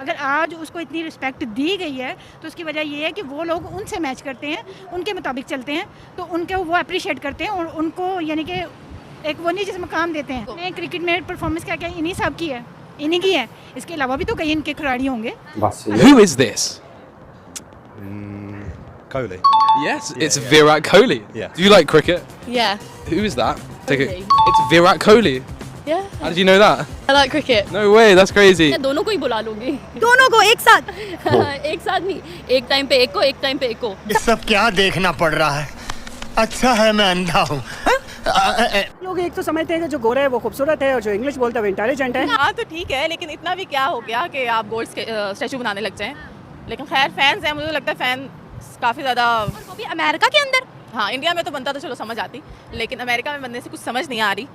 अगर आज उसको इतनी रिस्पेक्ट दी गई है तो उसकी वजह ये है कि वो लोग उनसे मैच करते हैं, उनके मुताबिक चलते हैं, तो उनको वो अप्रिशिएट करते हैं और उनको यानी कि एक वो नहीं जिस मकाम देते हैं। क्रिकेट में परफॉर्मेंस क्या क्या इन्हीं सब की है, इन्हीं की है, इसके अलावा भी तो कई इनके खिलाड़ी होंगे। Who is this? Kohli. Yes, it's Virat Kohli. Yeah. Do you like cricket? Yeah. Who is that? Take it. Kohli. It's Virat Kohli. Yeah. How did you know that? I like cricket. No way, that's crazy. मैं दोनों को ही बुला लूंगी। दोनों को एक साथ। एक साथ नहीं, एक टाइम पे एक को, एक टाइम पे एक को। ये सब क्या देखना पड़ रहा है? अच्छा है मैं अंधा हूँ। लोग एक तो समझते हैं कि जो गोरा है वो खूबसूरत है और जो इंग्लिश बोलता है वो इंटेलिजेंट है। हाँ तो ठीक है, लेकिन इतना भी क्या हो गया कि आप गोल्ड स्टैचू बनाने लग जाएं। लेकिन खैर फैंस हैं, मुझे लगता है फैन काफ़ी ज़्यादा। वो भी अमेरिका के अंदर। हाँ, इंडिया में तो बनता तो चलो समझ आती, लेकिन अमेरिका में बनने से कुछ समझ नहीं आ रही।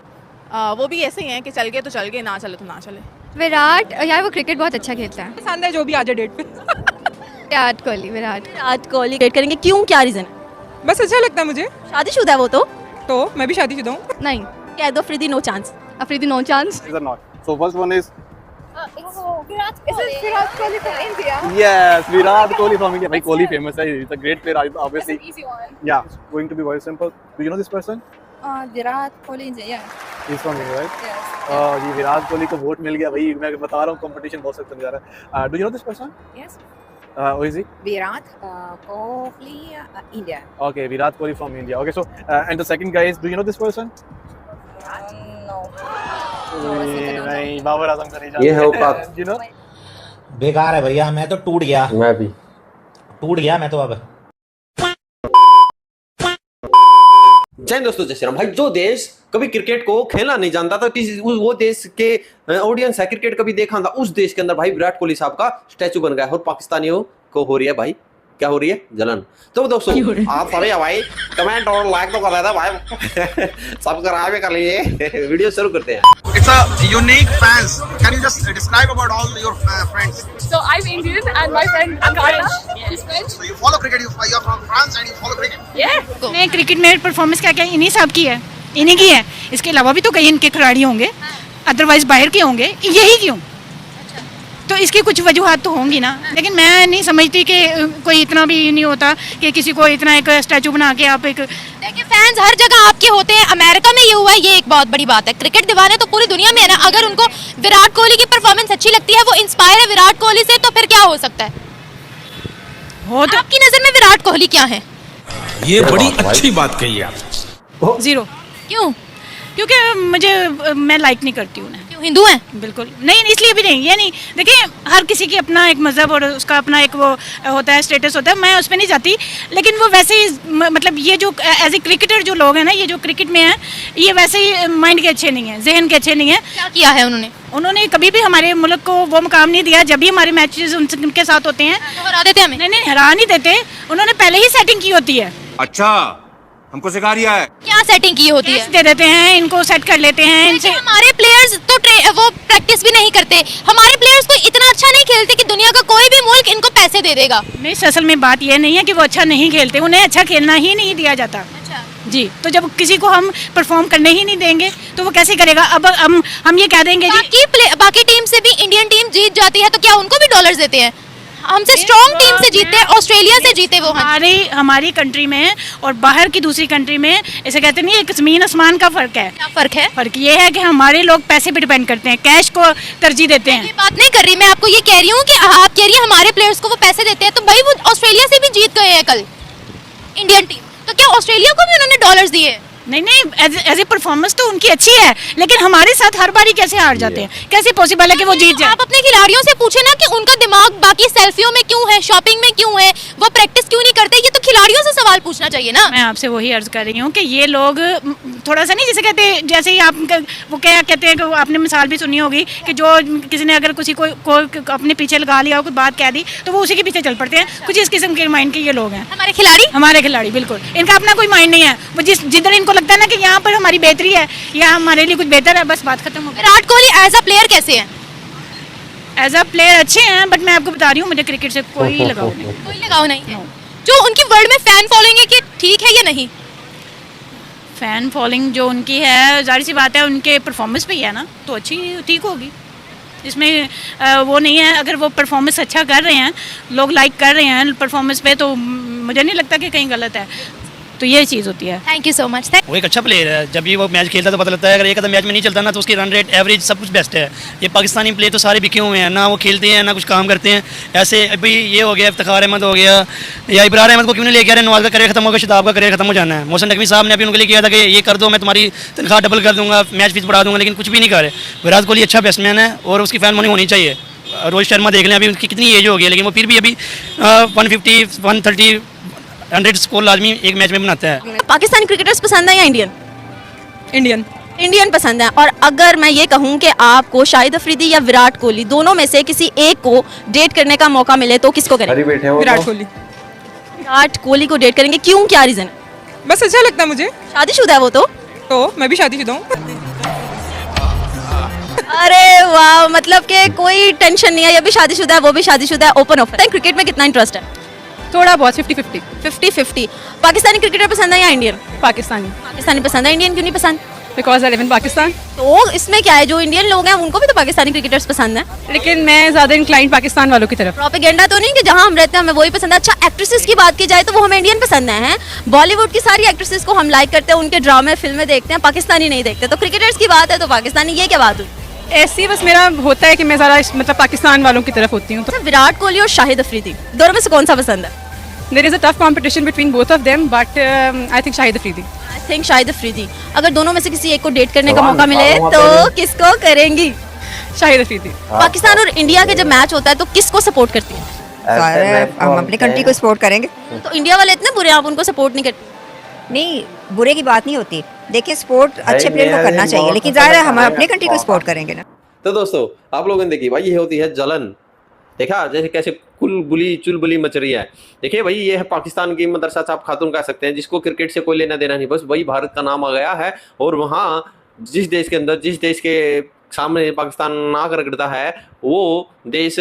वो भी ऐसे ही हैं कि चल गए तो चल गए, ना चले तो ना चले। विराट यार वो क्रिकेट बहुत अच्छा खेलता है। पसंद है जो भी आ जाए डेट पे। विराट कोहली। विराट कोहली क्रिकेट करेंगे, क्यों, क्या रीज़न? बस अच्छा लगता है मुझे। शादीशुदा है वो तो मैं भी शादीशुदा हूँ। नहीं, कह दो Afridi no chance. Afridi no chance. These are not. So first one is Virat Kohli from India? yes, Virat Kohli from India. Bhai Kohli famous hai. He's a great player. Obviously. Easy one. Yeah, it's going to be very simple. Do you know this person? Virat Kohli, yeah. He's from India, right? Yes. जी विराट कोहली को vote मिल गया भाई, मैं बता रहा हूँ competition बहुत सख्त चल जा रहा है। Do you know this person? Yes. Who is he? Virat Kohli, India. Okay, Virat Kohli from India. Okay, so and the second guy is, do you know this person? No. नहीं, बाबर आजम का नहीं जानते। ये है औकात। You know? बेकार है भैया, मैं तो टूट गया। मैं भी टूट गया मैं तो अब। जय दोस्तों, जय श्री राम। भाई जो देश कभी क्रिकेट को खेलना नहीं जानता था, वो देश के ऑडियंस है क्रिकेट कभी देखा था, उस देश के अंदर भाई विराट कोहली साहब का स्टैचू बन गया और पाकिस्तानियों को हो रही है भाई, क्या हो रही है, जलन। तो दोस्तों आप सभी भाई कमेंट और लाइक तो कर लेना भाई, सब्सक्राइब भी कर लीजिए। वीडियो शुरू करते हैं। It's a unique fans. Can you just describe about all your friends? So I'm Indian and my friend Akarna, she's French. So you follow cricket. You're from France and you follow cricket. Yeah. मैं cricket में performance क्या क्या इन्हीं सब की है, इन्हीं की है, इसके अलावा भी तो कई इनके खिलाड़ी होंगे, अदरवाइज बाहर के होंगे, यही क्यों? तो इसकी कुछ वजूहत तो होंगी ना, लेकिन मैं नहीं समझती कि कोई इतना भी नहीं होता कि किसी को इतना एक स्टैचू बना के आप एक। देखिए फैंस हर जगह आपके होते हैं, अमेरिका में ये हुआ है, ये एक बहुत बड़ी बात है। क्रिकेट दीवाने तो पूरी दुनिया में है ना। अगर उनको विराट कोहली की परफॉर्मेंस अच्छी लगती है, वो इंस्पायर है विराट कोहली से, तो फिर क्या हो सकता है? हो तो आपकी नजर में विराट कोहली क्या है? ये बड़ी अच्छी बात कही आप। जीरो, क्यों? क्योंकि मैं लाइक नहीं करती उन्हें। क्यों, हिंदू हैं? बिल्कुल नहीं, इसलिए भी नहीं, ये नहीं। देखिए हर किसी की अपना एक मज़हब और उसका अपना एक वो होता है, स्टेटस होता है, मैं उस पर नहीं जाती। लेकिन वो वैसे ही मतलब ये जो एज ए क्रिकेटर जो लोग हैं ना, ये जो क्रिकेट में हैं, ये वैसे ही माइंड के अच्छे नहीं हैं, जहन के अच्छे नहीं हैं। क्या किया है उन्होंने कभी भी हमारे मुल्क को वो मुकाम नहीं दिया। जब भी हमारे मैचेस उनके साथ होते हैं तो हरा देते हमें। नहीं, हरा नहीं देते, उन्होंने पहले ही सेटिंग की होती है। अच्छा, हमको सिखा रिया है। क्या सेटिंग की होती है? दे देते हैं, इनको सेट कर लेते हैं इनसे। हमारे प्लेयर्स तो वो प्रैक्टिस भी नहीं करते। हमारे प्लेयर्स को इतना अच्छा नहीं खेलते कि दुनिया का कोई भी मुल्क इनको पैसे दे देगा। नहीं, असल में बात ये नहीं है कि वो अच्छा नहीं खेलते, उन्हें अच्छा खेलना ही नहीं दिया जाता। अच्छा जी, तो जब किसी को हम परफॉर्म करने ही नहीं देंगे तो वो कैसे करेगा? अब हम ये कह देंगे बाकी टीम से भी इंडियन टीम जीत जाती है तो क्या उनको भी डॉलर्स देते हैं? हमसे स्ट्रॉन्ग टीम से जीते हैं, ऑस्ट्रेलिया से जीते वो। हमारी कंट्री में और बाहर की दूसरी कंट्री में ऐसे कहते नहीं, एक ज़मीन आसमान का फ़र्क है। क्या फ़र्क है? फ़र्क ये है कि हमारे लोग पैसे पे डिपेंड करते हैं, कैश को तरजीह देते हैं। ये बात नहीं कर रही मैं, आपको ये कह रही हूँ कि आप कह रही है हमारे प्लेयर्स को वो पैसे देते हैं, तो भाई वो ऑस्ट्रेलिया से भी जीत गए हैं कल इंडियन टीम, तो क्या ऑस्ट्रेलिया को भी उन्होंने डॉलर्स दिए? नहीं, एज ए परफॉर्मेंस तो उनकी अच्छी है, लेकिन हमारे साथ हर बारी कैसे हार जाते हैं? कैसे पॉसिबल है कि वो जीत जाए? आप अपने खिलाड़ियों से पूछे ना कि उनका दिमाग बाकी सेल्फियों में क्यों है, शॉपिंग में क्यों है, वो प्रैक्टिस क्यों नहीं करते? ये तो खिलाड़ियों से सवाल पूछना चाहिए ना। मैं आपसे वही अर्ज कर रही हूँ कि ये लोग थोड़ा सा नहीं, जैसे कहते हैं, जैसे ही आप वो क्या कहते हैं कि आपने मिसाल भी सुनी होगी कि जो किसी ने अगर किसी को अपने पीछे लगा लिया हो, कुछ बात कह दी तो वो उसी के पीछे चल पड़ते हैं। कुछ इस किस्म के माइंड के ये लोग हैं हमारे खिलाड़ी। बिल्कुल इनका अपना कोई माइंड नहीं है, वो जिधर इनको लगता है ना कि यहाँ पर हमारी बेहतरी है या हमारे लिए कुछ बेहतर है, बस बात खत्म हो गई। Virat Kohli as a player कैसे हैं? एज अ प्लेयर अच्छे हैं, बट मैं आपको बता रही हूँ मुझे क्रिकेट से कोई लगाव नहीं। कोई लगाव नहीं है। जो उनकी वर्ल्ड में फैन फॉलोइंग है कि ठीक है या नहीं? फैन फॉलोइंग जो उनकी है, जाहिर सी बात है उनके परफॉर्मेंस पे ही है ना, तो अच्छी ठीक होगी। जिसमें वो नहीं है। अगर वो परफॉर्मेंस अच्छा कर रहे हैं, लोग लाइक कर रहे हैं परफॉर्मेंस पे, तो मुझे नहीं लगता कि कहीं गलत है। तो ये चीज़ होती है। Thank you so much. वो एक अच्छा प्लेयर है, जब भी वो मैच खेलता है तो पता लगता है। अगर एक आधा मैच में नहीं चलता ना तो उसकी रन रेट, एवरेज सब कुछ बेस्ट है। ये पाकिस्तानी प्लेयर तो सारे बिके हुए हैं, ना वो खेलते हैं ना कुछ काम करते हैं। ऐसे अभी ये हो गया, इफ्तिखार अहमद हो गया, या इब्रार अहमद को क्यों नहीं लेके आ रहे? नवाज का करियर खत्म हो गया, शताब का करियर खत्म हो जाना है। मोहसिन नकवी साहब ने अभी उनके लिए किया था कि ये कर दो, मैं तुम्हारी तनख्वाह डबल कर दूंगा, मैच फीस बढ़ा दूंगा, लेकिन कुछ भी नहीं कर रहे। विराट कोहली अच्छा बैट्समैन है और उसकी फैन मनी होनी चाहिए। रोहित शर्मा देख लें, अभी उनकी कितनी एज हो गई है, लेकिन वो फिर भी अभी 150, 130, 100 स्कोर लाजमी एक मैच में बनाता है। पाकिस्तानी क्रिकेटर्स पसंद है या इंडियन? इंडियन। इंडियन पसंद है। और अगर मैं ये कहूँ कि आपको शाहिद अफरीदी या विराट कोहली दोनों में से किसी एक को डेट करने का मौका मिले तो किसको करेंगे? विराट कोहली। विराट कोहली को डेट करेंगे, क्यों, क्या रीजन है? बस अच्छा लगता है मुझे। शादीशुदा है वो तो मैं भी शादीशुदा हूँ। अरे वाह, मतलब कि कोई टेंशन नहीं है, ये भी शादीशुदा है, वो भी शादीशुदा है, ओपन ऑफ। क्रिकेट में कितना इंटरेस्ट है? थोड़ा बहुत 50-50। 50-50। पाकिस्तानी क्रिकेटर पसंद है या इंडियन? पाकिस्तानी। पाकिस्तानी पसंद है, इंडियन क्यों नहीं पसंद? Because I live in Pakistan. तो इसमें क्या है, जो इंडियन लोग हैं उनको भी तो पाकिस्तानी क्रिकेटर्स पसंद है। लेकिन मैं ज़्यादा इंक्लाइन पाकिस्तान वालों की तरफ। प्रोपेगेंडा तो नहीं कि जहाँ हम रहते हैं हमें वही पसंद है। अच्छा, एक्ट्रेसेस की बात की जाए तो वो हमें इंडियन पसंद है। बॉलीवुड की सारी एक्ट्रेसेस को हम लाइक करते हैं, उनके ड्रामे फिल्में देखते हैं, पाकिस्तानी नहीं देखते। तो क्रिकेटर्स की बात है तो पाकिस्तानी, ये क्या बात हुई? ऐसी बस मेरा होता है कि मैं ज़्यादा मतलब पाकिस्तान वालों की तरफ होती हूँ। तो विराट कोहली और शाहिद अफरीदी दोनों में से कौन सा पसंद है? There is a tough competition between both of them, but I think Shahid Afridi. I think Shahid Afridi. अगर दोनों में से किसी एक को डेट करने का मौका मिले तो किसको करेंगी? शाहिद अफरीदी। पाकिस्तान और इंडिया के जब मैच होता है तो किसको सपोर्ट करती है? हम अपनी कंट्री को सपोर्ट करेंगे। तो इंडिया वाले इतने बुरे हैं, आप उनको सपोर्ट नहीं करते? नहीं, बुरे की बात नहीं होती। देखिए, स्पोर्ट अच्छे प्लेयर को करना चाहिए, लेकिन ज़ाहिर है हम अपनी कंट्री को सपोर्ट करेंगे ना। तो दोस्तों, आप लोगों ने देखी भाई, ये होती है जलन। देखा जैसे कैसे कुलबुली चुलबुली मच रही है। देखिए भाई, ये है पाकिस्तान की मदरसा साहब खातून कह सकते हैं, जिसको क्रिकेट से कोई लेना देना नहीं, बस वही भारत का नाम आ गया है। और वहाँ जिस देश के अंदर, जिस देश के सामने पाकिस्तान नाक रगड़ता है, वो देश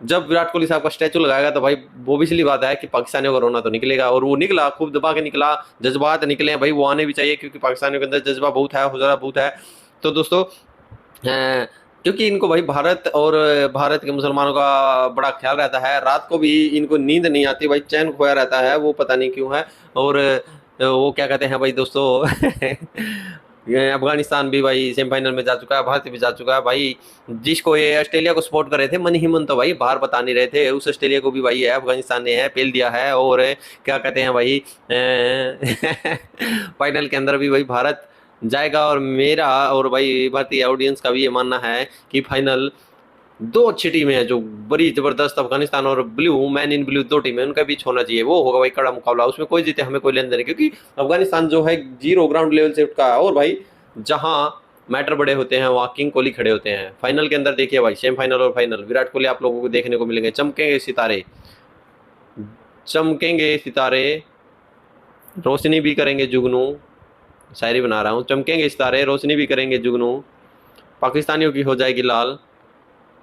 जब विराट कोहली साहब का स्टैचू लगाएगा तो भाई वो भी इसलिए बात है कि पाकिस्तानियों का रोना तो निकलेगा। और वो निकला, खूब दबा के निकला, जज्बात निकले भाई, वो आने भी चाहिए, क्योंकि पाकिस्तानियों के अंदर जज्बा बहुत है, हुजरा बहुत है। तो दोस्तों, क्योंकि इनको भाई भारत और भारत के मुसलमानों का बड़ा ख्याल रहता है, रात को भी इनको नींद नहीं आती भाई, चैन खोया रहता है, वो पता नहीं क्यों है। और वो क्या कहते हैं भाई दोस्तों अफगानिस्तान भी भाई सेमीफाइनल में जा चुका है, भारत भी जा चुका है भाई। जिसको ये ऑस्ट्रेलिया को सपोर्ट कर रहे थे मन ही मन, तो भाई बाहर बता नहीं रहे थे, उस ऑस्ट्रेलिया को भी भाई है अफगानिस्तान ने है पेल दिया है। और क्या कहते हैं भाई फाइनल के अंदर भी भाई भारत जाएगा। और मेरा और भाई भारतीय ऑडियंस का भी ये मानना है कि फाइनल दो अच्छी टीमें हैं जो बड़ी ज़बरदस्त, अफगानिस्तान और ब्लू, मैन इन ब्लू, दो टीमें, उनका बीच होना चाहिए। वो होगा भाई कड़ा मुकाबला, उसमें कोई जीते हमें कोई लेन देन, क्योंकि अफगानिस्तान जो है 0 ग्राउंड लेवल से उठा है। और भाई जहाँ मैटर बड़े होते हैं वहाँ किंग कोहली खड़े होते हैं। फाइनल के अंदर देखिए भाई, सेमीफाइनल और फाइनल, विराट कोहली आप लोगों को देखने को मिलेंगे। चमकेंगे सितारे, चमकेंगे सितारे, रोशनी भी करेंगे जुगनू, शायरी बना रहा हूँ। चमकेंगे सितारे, रोशनी भी करेंगे जुगनू, पाकिस्तानियों की हो जाएगी लाल,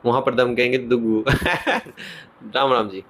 वहाँ पर दमकेंगे दुगू। राम राम जी।